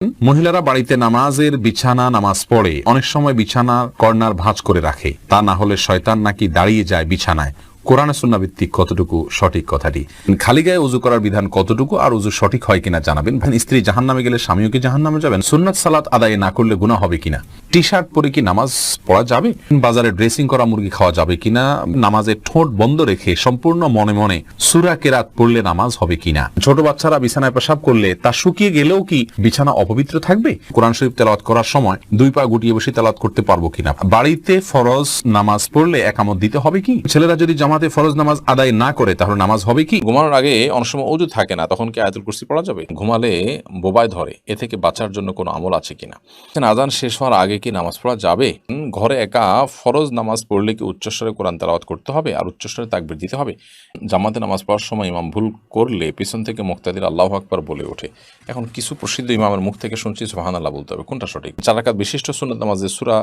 মহিলারা বাড়িতে নামাজের বিছানা নামাজ পড়ে অনেক সময় বিছানার কর্নার ভাঁজ করে রাখে, তা না হলে শয়তান নাকি দাঁড়িয়ে যায় বিছানায়। কোরআন সুন্নাহ ভিত্তিক কতটুকু সঠিক কথাটি? খালি গায়ে উযু করার বিধান কতটুকু আর উযু সঠিক হয় কিনা জানাবেন। স্ত্রী জাহান্নামে গেলে স্বামীও কি জাহান্নামে যাবেন? সুন্নাত সালাত আদায় না করলে গুনাহ হবে কিনা? টি শার্ট পরে কি নামাজ পড়া যাবে? বাজারে ড্রেসিং করা মুরগি খাওয়া যাবে কিনা? নামাজে ঠোঁট বন্ধ রেখে সম্পূর্ণ মনে মনে সূরা কেরাত পড়লে নামাজ হবে কিনা? ছোট বাচ্চারা বিছানায় পেশাব করলে তা শুকিয়ে গেলেও কি বিছানা অপবিত্র থাকবে? কোরআন শরীফ তেলাওয়াত করার সময় দুই পা গুটিয়ে বসে তেলাওয়াত করতে পারবো কিনা? বাড়িতে ফরজ নামাজ পড়লে একামত দিতে হবে কি? ছেলেরা যদি জামাতে ফরজ নামাজ আদায় না করে তাহলে নামাজ হবে কি? ঘুমানোর আগে অনেক সময় ওযু থাকে না, তখন কি আয়াতুল কুরসি পড়া যাবে? ঘুমালে বোবায় ধরে, এ থেকে বাঁচার জন্য কোনো আমল আছে কিনা? আযান শেষ হওয়ার আগে কি নামাজ পড়া যাবে? ঘরে একা ফরজ নামাজ পড়লে কি উচ্চস্বরে কোরআন তেলাওয়াত করতে হবে আর উচ্চস্বরে তাকবীর দিতে হবে? জামাতে নামাজ পড়ার সময় ইমাম ভুল করলে পিছন থেকে মুক্তাদির আল্লাহু আকবার বলে ওঠে। এখন কিছু প্রসিদ্ধ ইমামের মুখ থেকে শুনছি সুবহানাল্লাহ বলতে হবে, কোনটা সঠিক? 4 রাকাত বিশিষ্ট সুন্নাত নামাজে সূরা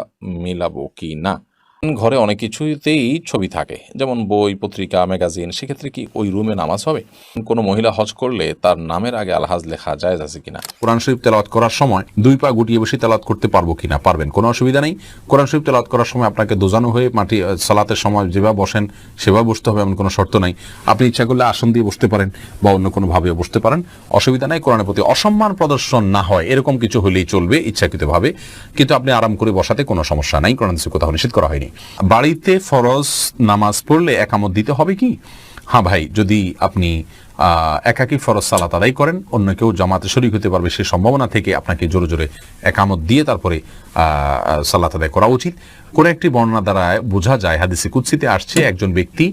মিলাবো কি না? ঘরে অনেক কিছুতেই ছবি থাকে, যেমন বই, পত্রিকা, ম্যাগাজিন, সেক্ষেত্রে কি ওই রুমে নামাজ হবে? কোনো মহিলা হজ করলে তার নামের আগে আলহাজ লেখা জায়েজ আছে কিনা? কোরআন শরীফ তেলাওয়াত করার সময় দুই পা গুটিয়ে বসে তেলাওয়াত করতে পারবো কিনা? পারবেন, কোনো অসুবিধা নেই। কোরআন শরীফ তেলাওয়াত করার সময় আপনাকে দোজানো হয়ে মাটি সালাতের সময় যেভাবে বসেন সেভাবে বসতে হবে এমন কোনো শর্ত নাই। আপনি ইচ্ছা করলে আসন দিয়ে বসতে পারেন বা অন্য কোনো ভাবে বসতে পারেন, অসুবিধা নাই। কোরআনের প্রতি অসম্মান প্রদর্শন না হয় এরকম কিছু হলেই চলবে ইচ্ছাকৃতভাবে, কিন্তু আপনি আরাম করে বসাতে কোনো সমস্যা নাই, কোরআন শরীফ কোথাও নিষেধ করা হয়নি। বাড়িতে ফরজ নামাজ পড়লে একামত দিতে হবে কি? হ্যাঁ ভাই, যদি আপনি একাকী ফরজ সালাত আদায় করেন, অন্য কেউ জামাতে শরীক হতে পারবে সে সম্ভাবনা থেকে আপনাকে জোরে জোরে একামত দিয়ে তারপরে সালাত আদায় করা উচিত। কোন একটি বর্ণনা দ্বারা বোঝা যায়, হাদিসে কুদসিতে আসছে, একজন ব্যক্তি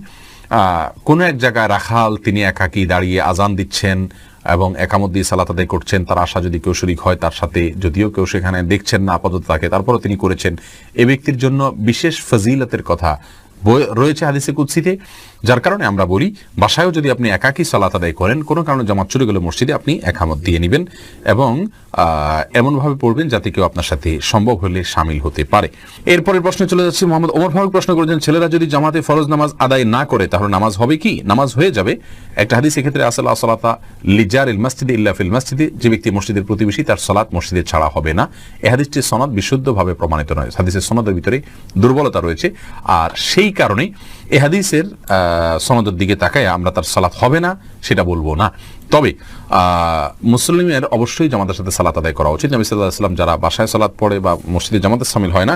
কোনো এক জায়গায় রাখাল, তিনি একাকী দাঁড়িয়ে আজান দিচ্ছেন এবং একামত দিয়ে সালাত আদায় করছেন। তার আশা যদি কেউ শরীক হয় তার সাথে, যদিও কেউ সেখানে দেখছেন না আপাতত তাকে, তারপরও তিনি করেছেন, এ ব্যক্তির জন্য বিশেষ ফজিলতের কথা রয়েছে হাদিসে কুদসিতে। যার কারণে আমরা বলি, বাসায়ও যদি আপনি একাকী সালাত আদায় করেন, কোনো কারণে জামাত চলে গেলে মসজিদে আপনি একামত দিয়ে নেবেন এবং এমনভাবে পড়বেন যাতে কেউ আপনার সাথে সম্ভব হলে শামিল হতে পারে। এরপরের প্রশ্নে চলে যাচ্ছে। মোহাম্মদ ওমর ফারুক প্রশ্ন করেছেন, ছেলেরা যদি জামাতে ফরজ নামাজ আদায় না করে তাহলে নামাজ হবে কি? নামাজ হয়ে যাবে। একটা হাদিস এক্ষেত্রে আসল সালাতা লিজারিল মসজিদে ইল্লা ফিল মসজিদে, যে ব্যক্তি মসজিদের প্রতিবেশী তার সালাত মসজিদে ছাড়া হবে না। এই হাদিসটির সনদ বিশুদ্ধভাবে প্রমাণিত নয়, হাদিসের সনদের ভিতরে দুর্বলতা রয়েছে, আর সেই কারণে এই হাদিসের সনদের দিকে তাকায় আমরা তার সালাত হবে না সেটা বলবো না। তবে মুসলিমের অবশ্যই জামাতের সাথে সালাত আদায় করা উচিত। নবী সাল্লাল্লাহু আলাইহি ওয়াসাল্লাম যারা বাসায় সালাত পড়ে বা মসজিদে জামাতে শামিল হয় না,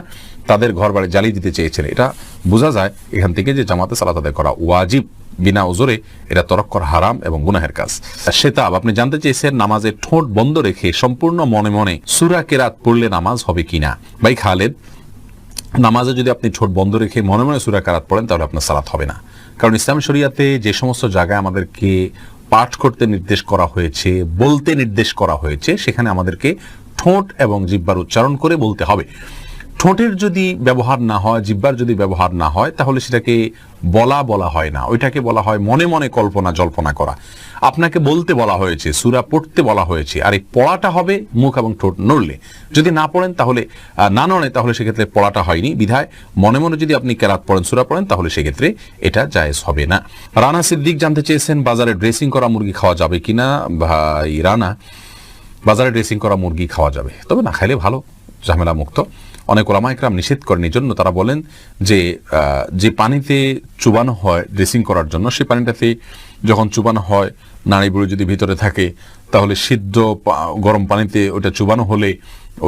তাদের ঘর বাড়ি জ্বালিয়ে দিতে চেয়েছেন। এটা বোঝা যায় এখান থেকে যে জামাতে সালাত আদায় করা ওয়াজিব, বিনা ওজরে এটা তরক করা হারাম এবং গুনাহের কাজ। সেতাব, আপনি জানতে চেয়েছেন নামাজে ঠোঁট বন্ধ রেখে সম্পূর্ণ মনে মনে সূরা কেরাত পড়লে নামাজ হবে কিনা। ভাই খালেদ, নামাজে যদি আপনি ঠোঁট বন্ধ রেখে মনে মনে সূরা কেরাত পড়েন তাহলে আপনার সালাত হবে না। কারণ ইসলাম শরিয়াতে যে সমস্ত জায়গায় আমাদেরকে পাঠ করতে নির্দেশ করা হয়েছে, বলতে নির্দেশ করা হয়েছে, সেখানে আমাদেরকে ঠোঁট এবং জিহ্বার উচ্চারণ করে বলতে হবে। ঠোঁটের যদি ব্যবহার না হয়, জিহ্বার যদি ব্যবহার না হয়, তাহলে সেটাকে বলা হয় না, ওইটাকে বলা হয় মনে মনে কল্পনা জল্পনা করা। আপনাকে বলতে বলা হয়েছে, সূরা পড়তে বলা হয়েছে, আর এই পড়াটা হবে মুখ এবং ঠোঁট নড়লে। যদি না পড়েন তাহলে, না নড়ে, তাহলে সেক্ষেত্রে পড়াটা হয়নি। বিধায় মনে মনে যদি আপনি কেরাত পড়েন, সূরা পড়েন, তাহলে সেক্ষেত্রে এটা জায়েজ হবে না। রানা সিদ্দিক জানতে চেয়েছেন, বাজারে ড্রেসিং করা মুরগি খাওয়া যাবে কিনা। ভাই রানা, বাজারে ড্রেসিং করা মুরগি খাওয়া যাবে, তবে না খাইলে ভালো, ঝামেলা মুক্ত। অনেক ওলামা ইকরাম নিষেধ করেন, এই জন্য তারা বলেন যে পানিতে চুবানো হয় ড্রেসিং করার জন্য, সেই পানিটাতে যখন চুবানো হয় নাড়ি বুড়ি যদি ভিতরে থাকে, তাহলে সিদ্ধ গরম পানিতে ওটা চুবানো হলে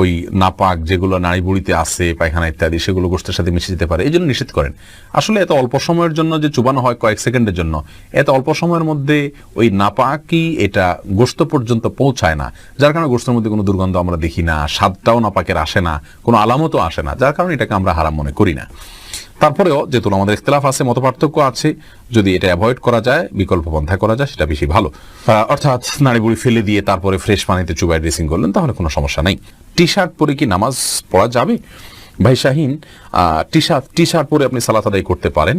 ওই নাপাক যেগুলো নাড়ি বুড়িতে আছে, পায়খানা ইত্যাদি, সেগুলো গোশতের সাথে মিশে যেতে পারে, এই জন্য নিষেধ করেন। আসলে এত অল্প সময়ের জন্য যে চুবানো হয়, কয়েক সেকেন্ডের জন্য, এত অল্প সময়ের মধ্যে ওই নাপাকি এটা গোশত পর্যন্ত পৌঁছায় না, যার কারণে গোশতের মধ্যে কোনো দুর্গন্ধ আমরা দেখি না, স্বাদটাও নাপাকের আসে না, কোনো আলামতও আসে না, যার কারণে এটাকে আমরা হারাম মনে করি না। তারপরেও যেহেতু আমাদের ইখতিলাফ আছে, মতপার্থক্য আছে, যদি এটা অ্যাভয়েড করা যায়, বিকল্প পন্থা করা যায়, সেটা বেশি ভালো। অর্থাৎ নাড়িবুড়ি ফেলে দিয়ে তারপরে ফ্রেশ পানিতে চুবাই ড্রেসিং করলেন, তাহলে কোনো সমস্যা নেই। টি শার্ট পরে কি নামাজ পড়া যাবে? ভাই শাহিন, টি শার্ট পরে আপনি সালাত আদায় করতে পারেন,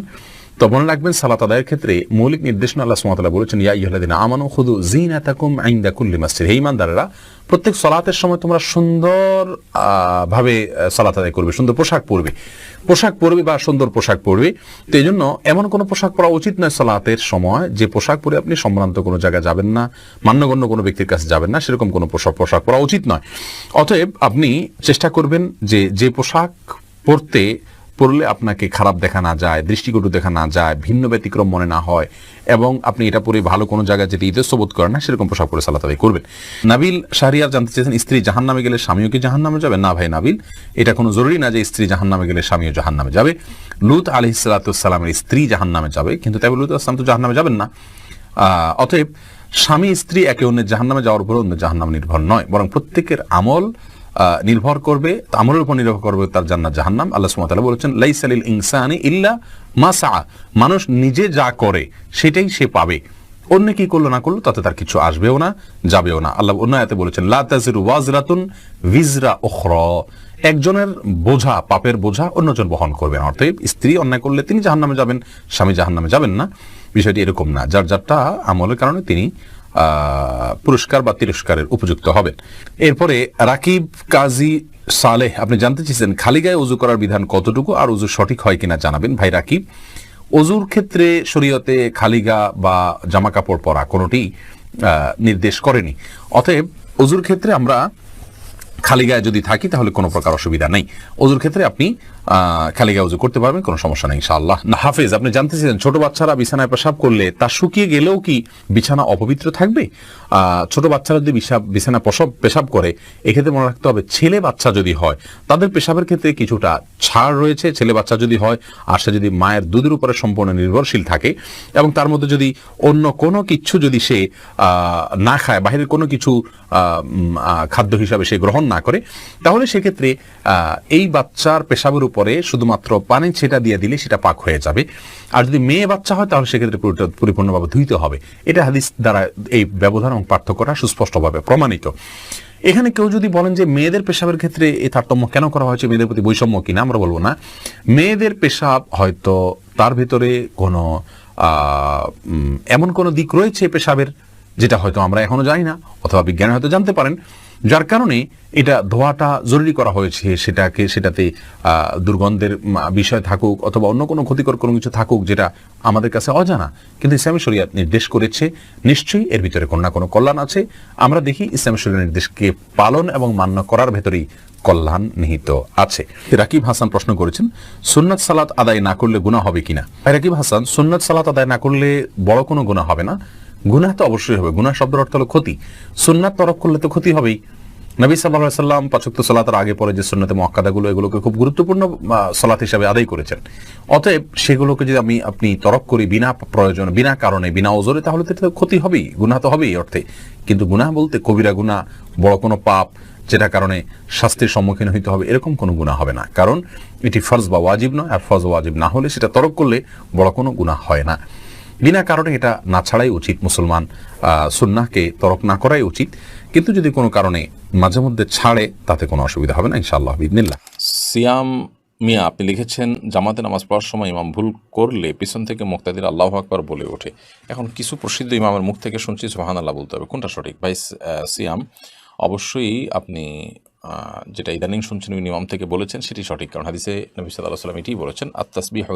তো মনে রাখবেন সালাত আদায়ের ক্ষেত্রে মৌলিক নির্দেশনা আল্লাহ সুবহানাহু ওয়া তাআলা বলেছেন, ইয়া আইয়ুহাল্লাযীনা আমানু খুযু যিনাতাকুম ইনদা কুল্লি মাসজিদ। হে ঈমানদারেরা, প্রত্যেক সালাতের সময় তোমরা সুন্দর ভাবে সালাত আদায় করবে, সুন্দর পোশাক পরবে বা সুন্দর পোশাক পরবে। তো এই জন্য এমন কোনো পোশাক পরা উচিত নয় সালাতের সময় যে পোশাক পরে আপনি সম্ভ্রান্ত কোনো জায়গায় যাবেন না, মান্যগণ্য কোনো ব্যক্তির কাছে যাবেন না, সেরকম কোনো পোশাক পরা উচিত নয়। অতএব আপনি চেষ্টা করবেন যে পোশাক পরলে আপনাকে খারাপ দেখা না যায়, দৃষ্টিকটু দেখা না যায়, ভিন্ন ব্যতিক্রম মনে না হয়, এবং আপনি এটা পরে ভালো কোনো জায়গায় যেতে ইতস্ত বোধ করেন না, সেরকম পোশাক পরে সালাত আদায় করবেন। নাবিল শাহরিয়ার জানতে চেয়েছেন, স্ত্রী জাহান্নামে গেলে স্বামীও কি জাহান্নামে যাবে? না ভাই নাবিল, এটা কোনো জরুরি না যে স্ত্রী জাহান্নামে গেলে স্বামীও জাহান্নামে যাবে। লূত আলাইহিস সালামের স্ত্রী জাহান্নামে যাবে, কিন্তু তাই লূত আলাইহিস সালাম তো জাহান্নামে যাবেন না। অতএব স্বামী স্ত্রী একে অন্যের জাহান্নামে যাওয়ার উপর অন্য জাহান্নাম নির্ভর নয়, বরং প্রত্যেকের আমল নির্ভর করবে, আমলের উপর নির্ভর করবে তার জান্নাত জাহান্নাম। আল্লাহ সুবহানাহু ওয়া তাআলা বলেছেন, লাইসা লিল ইনসানি ইল্লা মা সা। মানুষ নিজে যা করে সেটাই সে পাবে, অন্য কি করলো না করলো তাতে তার কিছু আসবেও না, যাবেও না। আল্লাহ অন্য আয়াতে বলেছেন, লা তাজিরু ওয়াজরাতুন ভিজরা উখরা। একজনের বোঝা, পাপের বোঝা অন্যজন বহন করবে না। অর্থাৎ স্ত্রী অন্যায় করলে তিনি জাহান্নামে যাবেন, স্বামী জাহান্নামে যাবেন না। বিষয়টি এরকম না, যার যারটা আমলের কারণে তিনি পুরস্কার বা তিরস্কারের উপযুক্ত হবেন। এরপরে রাকিব কাজী সালেহ আপনি জানতে চেয়েছেন, খালি গায়ে উযু করার বিধান কতটুকু আর উযু সঠিক হয় কিনা জানাবেন। ভাই রাকিব, অজুর ক্ষেত্রে শরীয়তে খালি গা বা জামা কাপড় পরা কোনোটি নির্দেশ করেনি। অতএব অজুর ক্ষেত্রে আমরা খালি গায়ে যদি থাকি তাহলে কোনো প্রকার অসুবিধা নেই। অজুর ক্ষেত্রে আপনি খালি গায়ে উযু করতে পারবেন, কোনো সমস্যা নেই ইনশাআল্লাহ। হাফেজ আপনি জানতে চেয়েছেন, ছোট বাচ্চারা বিছানায় পেশাব করলে তা শুকিয়ে গেলেও কি বিছানা অপবিত্র থাকবে? ছোট বাচ্চারা যদি বিছানা পেশাব করে, এক্ষেত্রে মনে রাখতে হবে ছেলে বাচ্চা যদি হয় তাদের পেশাবের ক্ষেত্রে কিছুটা ছাড় রয়েছে। ছেলে বাচ্চা যদি হয় আর সে যদি মায়ের দুধের উপরে সম্পূর্ণ নির্ভরশীল থাকে এবং তার মধ্যে যদি অন্য কোনো কিছু যদি সে না খায়, বাহিরের কোনো কিছু খাদ্য হিসাবে সে গ্রহণ না করে, তাহলে সেক্ষেত্রে এই বাচ্চার পেশাবের উপরে শুধুমাত্র পানি ছেটা দিয়ে দিলে সেটা পাক হয়ে যাবে। আর যদি মেয়ে বাচ্চা হয় তাহলে সেক্ষেত্রে পরিপূর্ণভাবে ধুইতে হবে। এটা হাদিস দ্বারা এই ব্যবধান এবং পার্থক্যটা সুস্পষ্টভাবে প্রমাণিত। এখানে কেউ যদি বলেন যে মেয়েদের পেশাবের ক্ষেত্রে এই তারতম্য কেন করা হয়েছে, মেয়েদের প্রতি বৈষম্য কিনা, আমরা বলবো না। মেয়েদের পেশাব হয়তো তার ভিতরে কোনো এমন কোনো দিক রয়েছে পেশাবের যেটা হয়তো আমরা এখনো জানি না, অথবা বিজ্ঞানী হয়তো জানতে পারেন, যার কারণে এটা ধোয়াটা জরুরি করা হয়েছে। সেটাতে দুর্গন্ধের বিষয় থাকুক অথবা অন্য কোনো ক্ষতিকর কোনো কিছু থাকুক যেটা আমাদের কাছে অজানা, কিন্তু ইসলামী শরিয়াত নির্দেশ করেছে, নিশ্চয়ই এর ভিতরে কোনো না কোনো কল্যাণ আছে। আমরা দেখি ইসলামী শরিয়াত নির্দেশকে পালন এবং মান্য করার ভেতরেই কল্যাণ নিহিত আছে। রাকিব হাসান প্রশ্ন করেছেন, সুন্নাত সালাত আদায় না করলে গুনাহ হবে কিনা। রাকিব হাসান, সুন্নাত সালাত আদায় না করলে বড় কোনো গুনাহ হবে না। গুনাহ তো অবশ্যই হবে, গুনাহ শব্দের অর্থ হলো ক্ষতি। সুন্নাত তরক করলে তো ক্ষতি হবেই। নবী সাল্লাল্লাহু আলাইহি সাল্লাম পাঁচ ওয়াক্ত সালাতের আগে পরে যে সুন্নতে মুআক্কাদাগুলো, এগুলোকে খুব গুরুত্বপূর্ণ সালাত হিসেবে আদায় করেছেন। অতএব সেগুলোকে যদি আপনি তরক করি বিনা প্রয়োজন, বিনা কারণে, বিনা ওজরে, তাহলে তো ক্ষতি হবেই, গুনাহ তো হবেই অর্থে। কিন্তু গুনাহ বলতে কবিরা গুনাহ, বড় কোনো পাপ যেটা কারণে শাস্তির সম্মুখীন হইতে হবে, এরকম কোনো গুনাহ হবে না। কারণ এটি ফরজ বা ওয়াজিব নয়, আর ফরজ ওয়াজিব না হলে সেটা তরক করলে বড় কোনো গুনাহ হয় না। বিনা কারণে এটা না ছাড়াই উচিত, মুসলমান সুন্নাহকে তরক না করাই উচিত। কিন্তু যদি কোনো কারণে মাঝে মধ্যে ছাড়ে তাতে কোনো অসুবিধা হবে না ইনশাআল্লাহ বিইذনিল্লাহ। সিয়াম মিয়া আপনি লিখেছেন, জামাতে নামাজ পড়ার সময় ইমাম ভুল করলে পিছন থেকে মুক্তাদির আল্লাহু আকবার বলে ওঠে। এখন কিছু প্রসিদ্ধ ইমামের মুখ থেকে শুনছি সুবহানাল্লাহ বলতে হবে, কোনটা সঠিক? ভাই সিয়াম, অবশ্যই আপনি যেটা ইদানিং শুনছেন ইমাম থেকে বলেছেন সেটি সঠিক, কারণ হাদিসে নবী সাল্লাল্লাহু আলাইহি ওয়াসাল্লাম এটিই বলেছেন, আত-তাসবিহু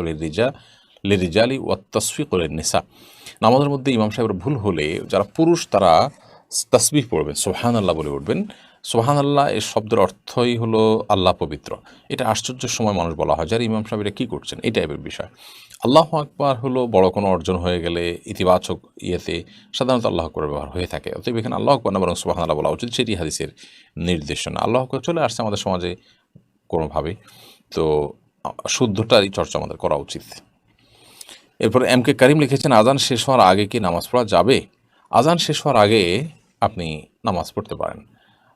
লিরিজালি ওয়াত-তাসফিকু লিন-নিসা। নামাজের মধ্যে ইমাম সাহেবের ভুল হলে যারা পুরুষ তারা তাসবিহ পড়বেন, সুবহানাল্লাহ বলে উঠবেন। সুবহানাল্লাহ এর শব্দের অর্থই হলো আল্লাহ পবিত্র। এটা আশ্চর্যের সময় মানুষ বলা হয়, যারা ইমাম সাহেবরা কী করছেন এই টাইপের বিষয়। আল্লাহু আকবার হলো বড় কোনো অর্জন হয়ে গেলে ইতিবাচক ইয়েতে সাধারণত আল্লাহু আকবার ব্যবহার হয়ে থাকে। অতএব এখানে আল্লাহু আকবার না বরং সুবহানাল্লাহ বলা উচিত, সেটি হাদিসের নির্দেশনা। আল্লাহু আকবার চলে আসছে আমাদের সমাজে কোনোভাবে, তো শুদ্ধটারই চর্চা আমাদের করা উচিত। এরপর এম কে করিম লিখেছেন, আজান শেষ হওয়ার আগে কি নামাজ পড়া যাবে? আজান শেষ হওয়ার আগে আপনি নামাজ পড়তে পারেন,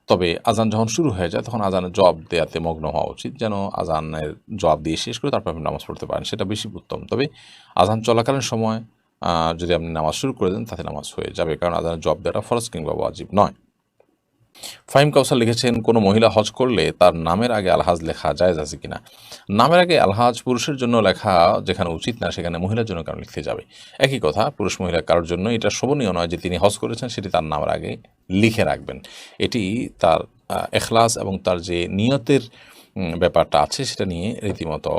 তবে আজান যখন শুরু হয়ে যায় তখন আজানের জবাব দেওয়াতে মগ্ন হওয়া উচিত, যেন আজানের জবাব দিয়ে শেষ করে তারপর আপনি নামাজ পড়তে পারেন, সেটা বেশি উত্তম। তবে আজান চলাকালীন সময় যদি আপনি নামাজ শুরু করে দেন তাতে নামাজ হয়ে যাবে, কারণ আজানের জবাব দেওয়াটা ফরজ কিংবা ওয়াজিব নয়। ফাহিম কাউসার লিখেছেন, কোনো মহিলা হজ করলে তার নামের আগে আলহাজ লেখা জায়েজ আছে কিনা? নামের আগে আলহাজ পুরুষের জন্য লেখা যেখানে উচিত না, সেখানে মহিলার জন্য কারণ লিখতে যাবে? একই কথা, পুরুষ মহিলা কারোর জন্য এটা শোভনীয় নয় যে তিনি হজ করেছেন সেটি তার নামের আগে লিখে রাখবেন। এটি তার এখলাস এবং তার যে নিয়তের ব্যাপারটা আছে সেটা নিয়ে রীতিমতো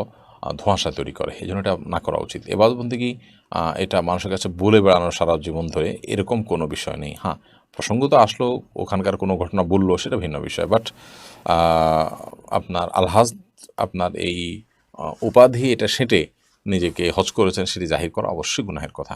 ধোঁয়াশা তৈরি করে। এই জন্য এটা না করা উচিত। এবাদতবন্দেগী এটা মানুষের কাছে বলে বেড়ানো সারা জীবন ধরে এরকম কোনো বিষয় নেই। হ্যাঁ, প্রসঙ্গ তো আসলো, ওখানকার কোনো ঘটনা বললো, সেটা ভিন্ন বিষয়। বাট আপনার আলহাজ, আপনার এই উপাধি এটা সেটে নিজেকে হজ করেছেন সেটি জাহির করা অবশ্যই গুনাহের কথা।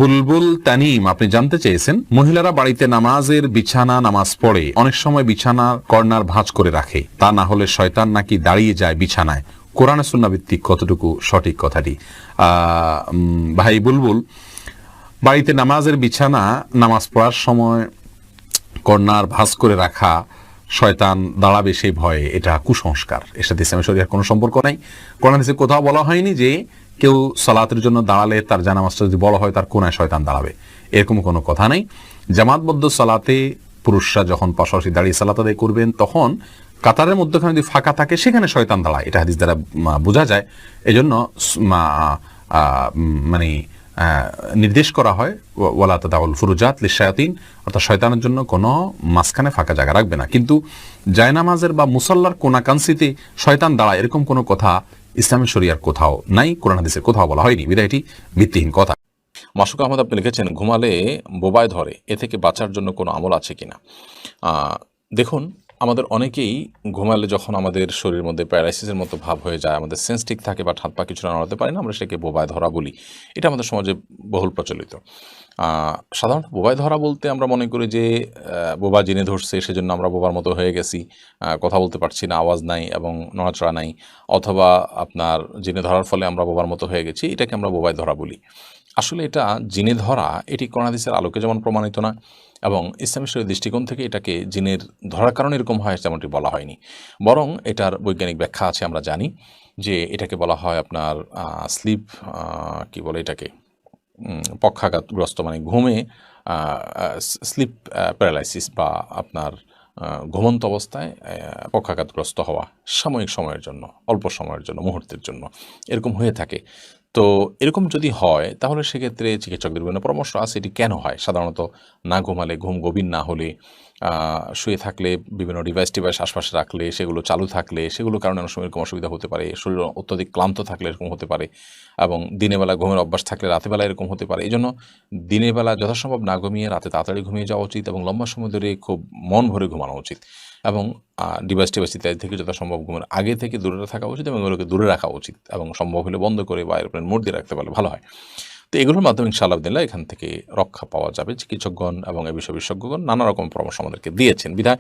বুলবুল তানিম, আপনি জানতে চেয়েছেন, মহিলারা বাড়িতে নামাজের বিছানা নামাজ পড়ে অনেক সময় বিছানার কর্নার ভাঁজ করে রাখে, তা না হলে শয়তান নাকি দাঁড়িয়ে যায় বিছানায়, কোরআন সুন্নাহ ভিত্তিক কতটুকু সঠিক কথাটি? ভাই বুলবুল, বাড়িতে নামাজের বিছানা নামাজ পড়ার সময় কর্নার ভাঁজ করে রাখা, শয়তান দাঁড়াবে সেই ভয়ে, এটা কুসংস্কার। এর সাথে ইসলামের শরীয়তের কোনো সম্পর্ক নাই। কোরআন হাদিসে কোথাও বলা হয়নি যে কেউ সালাতের জন্য দাঁড়ালে তার জানামাজটা যদি বড় হয় তার কোনায় শয়তান দাঁড়াবে, এরকম কোনো কথা নেই। জামাতবদ্ধ সালাতে পুরুষরা যখন পাশাপাশি দাঁড়িয়ে সালাত আদায় করবেন তখন কাতারের মধ্যখানে যদি ফাঁকা থাকে সেখানে শয়তান দাঁড়ায়, এটা হাদিস দ্বারা বোঝা যায়। এজন্য মানে নির্দেশ করা হয় ওয়ালা তাদাউল ফুরুজাত লিশায়াতিন, অর্থাৎ শয়তানের জন্য কোনো মাঝখানে ফাঁকা জায়গা রাখবে না। কিন্তু জায়নামাজের বা মুসাল্লার কোনাকাংশিতে শয়তান দাঁড়ায় এরকম কোনো কথা ইসলামের শরিয়ার কোথাও নাই, কোরআন হাদিসের কোথাও বলা হয়নি, বিধায় এটি ভিত্তিহীন কথা। মাসুক আহমদ আপনি লিখেছেন, ঘুমালে বোবায় ধরে, এ থেকে বাঁচার জন্য কোনো আমল আছে কিনা? দেখুন, আমাদের অনেকেই ঘুমালে যখন আমাদের শরীরের মধ্যে প্যারালাইসিসের মতো ভাব হয়ে যায়, আমাদের সেন্স ঠিক থাকে বা হাত পা কিছুটা নড়াতে পারি না, আমরা সেটাকে বোবায় ধরা বলি। এটা আমাদের সমাজে বহুল প্রচলিত। সাধারণত বোবায় ধরা বলতে আমরা মনে করি যে বোবা জিনে ধরছে, সেজন্য আমরা বোবার মতো হয়ে গেছি, কথা বলতে পারছি না, আওয়াজ নাই এবং নড়াচড়া নাই, অথবা আপনার জিনে ধরার ফলে আমরা বোবার মতো হয়ে গেছি, এটাকে আমরা বোবায় ধরা বলি। আসলে এটা জিনে ধরা, এটি কোরআন হাদিসের আলোকে যেমন প্রমাণিত না, এবং ইসলামী শরীয়তের দৃষ্টিকোণ থেকে এটাকে জিনের ধরার কারণে এরকম হয় তেমনটি বলা হয়নি। বরং এটার বৈজ্ঞানিক ব্যাখ্যা আছে। আমরা জানি যে এটাকে বলা হয় আপনার স্লিপ, কি বলে এটাকে, পক্ষাঘাতগ্রস্ত, মানে ঘুমে স্লিপ প্যারালাইসিস, বা আপনার ঘুমন্ত অবস্থায় পক্ষাঘাতগ্রস্ত হওয়া সাময়িক সময়ের জন্য, অল্প সময়ের জন্য, মুহূর্তের জন্য এরকম হয়ে থাকে। তো এরকম যদি হয় তাহলে সেক্ষেত্রে চিকিৎসকদের বিভিন্ন পরামর্শ আছে এটি কেন হয়। সাধারণত না ঘুমালে, ঘুম গভীর না হলে, শুয়ে থাকলে, বিভিন্ন ডিভাইস আশপাশে রাখলে, সেগুলো চালু থাকলে, সেগুলোর কারণে অনেক সময় এরকম অসুবিধা হতে পারে। শরীর অত্যধিক ক্লান্ত থাকলে এরকম হতে পারে, এবং দিনের বেলা ঘুমের অভ্যাস থাকলে রাতের বেলা এরকম হতে পারে। এই জন্য দিনের বেলা যথাসম্ভব না ঘুমিয়ে রাতে তাড়াতাড়ি ঘুমিয়ে যাওয়া উচিত, এবং লম্বা সময় ধরে খুব মন ভরে ঘুমানো উচিত, এবং ডিভাইস ইত্যাদি থেকে যথাসম্ভব ঘুমের আগে থেকে দূরে থাকা উচিত, এবং এগুলোকে দূরে রাখা উচিত, এবং সম্ভব হলে বন্ধ করে বা এরোপ্লেন মোড দিয়ে রাখতে পারলে ভালো হয়। তো এগুলোর মাধ্যমে ইনশাআল্লাহ এখান থেকে রক্ষা পাওয়া যাবে। চিকিৎসকগণ এবং এ বিষয় বিশেষজ্ঞগণ নানা রকম পরামর্শ আমাদেরকে দিয়েছেন, বিধায়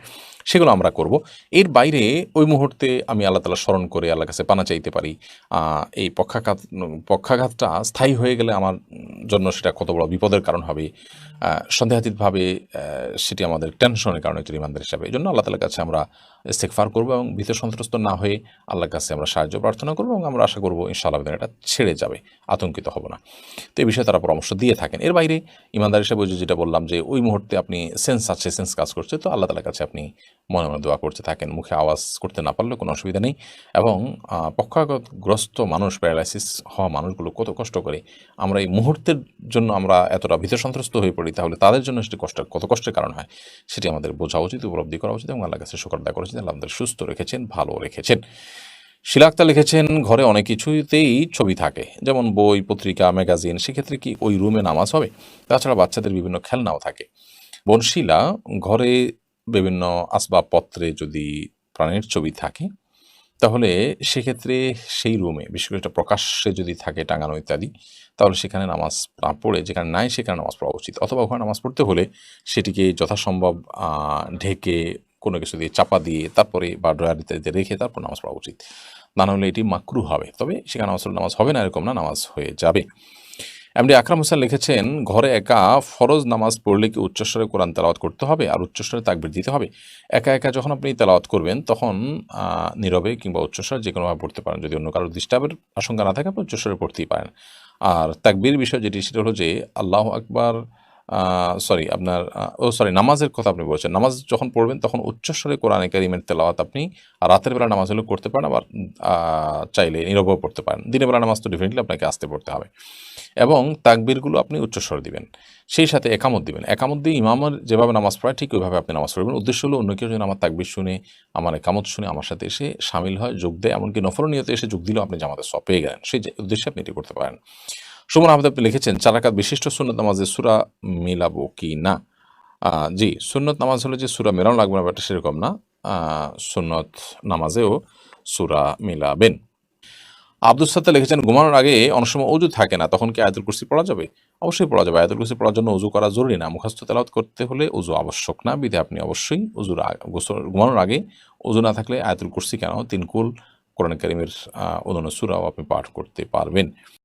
সেগুলো আমরা করব। এর বাইরে ওই মুহূর্তে আমি আল্লাহ তাআলা স্মরণ করে আল্লাহর কাছে পানা চাইতে পারি। এই পক্ষাঘাতটা স্থায়ী হয়ে গেলে আমার জন্য সেটা কত বড় বিপদের কারণ হবে, সন্দেহাতীতভাবে সেটি আমাদের টেনশনের কারণে তৈরি ইমানদার হিসাবে। এই জন্য আল্লাহ তাআলার কাছে আমরা ইস্তেগফার করব, এবং ভীত সন্ত্রস্ত না হয়ে আল্লাহর কাছে আমরা সাহায্য প্রার্থনা করব, এবং আমরা আশা করব ইনশাআল্লাহ এটা ছেড়ে যাবে, আতঙ্কিত হব না। তো এই বিষয়ে তারা পরামর্শ দিয়ে থাকেন। এর বাইরে ইমানদার হিসেবে যেটা বললাম যে ওই মুহূর্তে আপনি সেন্স আছে, সেন্স কাজ করছে, তো আল্লাহ তাআলার কাছে আপনি মনে মনে দোয়া করতে থাকেন, মুখে আওয়াজ করতে না পারলে কোনো অসুবিধা নেই। এবং পক্ষাঘাতগ্রস্ত মানুষ, প্যারালাইসিস হওয়া মানুষগুলো কত কষ্ট করে, আমরা এই মুহূর্তের জন্য আমরা এতটা ভীত সন্ত্রস্ত হয়ে পড়ি, তাহলে তাদের জন্য সেটি কত কষ্টের কারণ হয় সেটি আমাদের বোঝা উচিত, উপলব্ধি করা উচিত, এবং আল্লাহর কাছে শুকর আদায় করা উচিত। আল্লাহ আমাদের সুস্থ রেখেছেন, ভালো রেখেছেন। শিলা আক্তার লিখেছেন, ঘরে অনেক কিছুতেই ছবি থাকে, যেমন বই, পত্রিকা, ম্যাগাজিন, সেক্ষেত্রে কি ওই রুমে নামাজ হবে? তাছাড়া বাচ্চাদের বিভিন্ন খেলনাও থাকে। বোন শিলা, ঘরে বিভিন্ন আসবাবপত্রে যদি প্রাণীর ছবি থাকে তাহলে সেক্ষেত্রে সেই রুমে, বিশেষ করে এটা প্রকাশ্যে যদি থাকে টাঙানো ইত্যাদি, তাহলে সেখানে নামাজ না পড়ে, যেখানে নাই সেখানে নামাজ পড়া উচিত। অথবা ওখানে নামাজ পড়তে হলে সেটিকে যথাসম্ভব ঢেকে কোনো কিছু দিয়ে চাপা দিয়ে তারপরে, বা ড্রয়ার ইত্যাদিতে রেখে তারপর নামাজ পড়া উচিত। না হলে এটি মাকরুহ হবে। তবে সেখানে নামাজ হবে না এরকম না, নামাজ হয়ে যাবে। এমডি আকরাম হোসেন লিখেছেন, ঘরে একা ফরজ নামাজ পড়লে কি উচ্চস্বরে কোরআন তেলাওয়াত করতে হবে আর উচ্চস্বরে তাকবীর দিতে হবে? একা একা যখন আপনি তেলাওয়াত করবেন তখন নীরবে কিংবা উচ্চস্বরে যে কোনোভাবে পড়তে পারেন। যদি অন্য কারোর ডিস্টার্বের আশঙ্কা না থাকে আপনি উচ্চস্বরে পড়তেই পারেন। আর তাকবীর বিষয় যেটি, সেটা হলো যে আল্লাহু আকবার সরি আপনার নামাজের কথা আপনি বলছেন। নামাজ যখন পড়বেন তখন উচ্চস্বরে কোরআনে কারিমের তেলাওয়াত আপনি রাতের বেলা নামাজ হলেও করতে পারেন, আবার চাইলে নীরবেও পড়তে পারেন। দিনের বেলা নামাজ তো ডেফিনেটলি আপনাকে আস্তে পড়তে হবে এবং তাকবীরগুলো আপনি উচ্চস্বরে দিবেন। সেই সাথে একামত দিবেন। একামত দিয়ে ইমামের যেভাবে নামাজ পড়ায় ঠিক ওইভাবে আপনি নামাজ পড়বেন। উদ্দেশ্য হলো অন্য কেউ যেন আমার তাকবীর শুনে, আমার একামত শুনে আমার সাথে এসে শামিল হয়, যোগ দেয়, এমনকি নফল নিয়তে এসে যোগ দিলেও আপনি জামাতের সওয়াব পেয়ে গেলেন। সেই উদ্দেশ্যে আপনি এটি করতে পারেন। সুমন আহমেদ আপনি লিখেছেন 4 রাকাত বিশিষ্ট সুন্নত নামাজে সূরা মিলাবো কি না? জি, সুন্নত নামাজ হলে যে সূরা মেলানো লাগবে না ব্যাপারটা সেরকম না। সুন্নত নামাজেও সূরা মিলাবেন। আব্দুস সাত্তার লিখেছেন ঘুমানোর আগে অনেক সময় অজু থাকে না, তখন কি আয়াতুল কুরসি পড়া যাবে? অবশ্যই পড়া যাবে। আয়াতুল কুরসি পড়ার জন্য অজু করা জরুরি না। মুখস্থ তেলাওয়াত করতে হলে অজু আবশ্যক না। বিধায় আপনি অবশ্যই ঘুমানোর আগে অজু না থাকলে আয়াতুল কুরসি কেন 3 কুল কোরআন কারীমের অন্যান্য সূরাও আপনি পাঠ করতে পারবেন।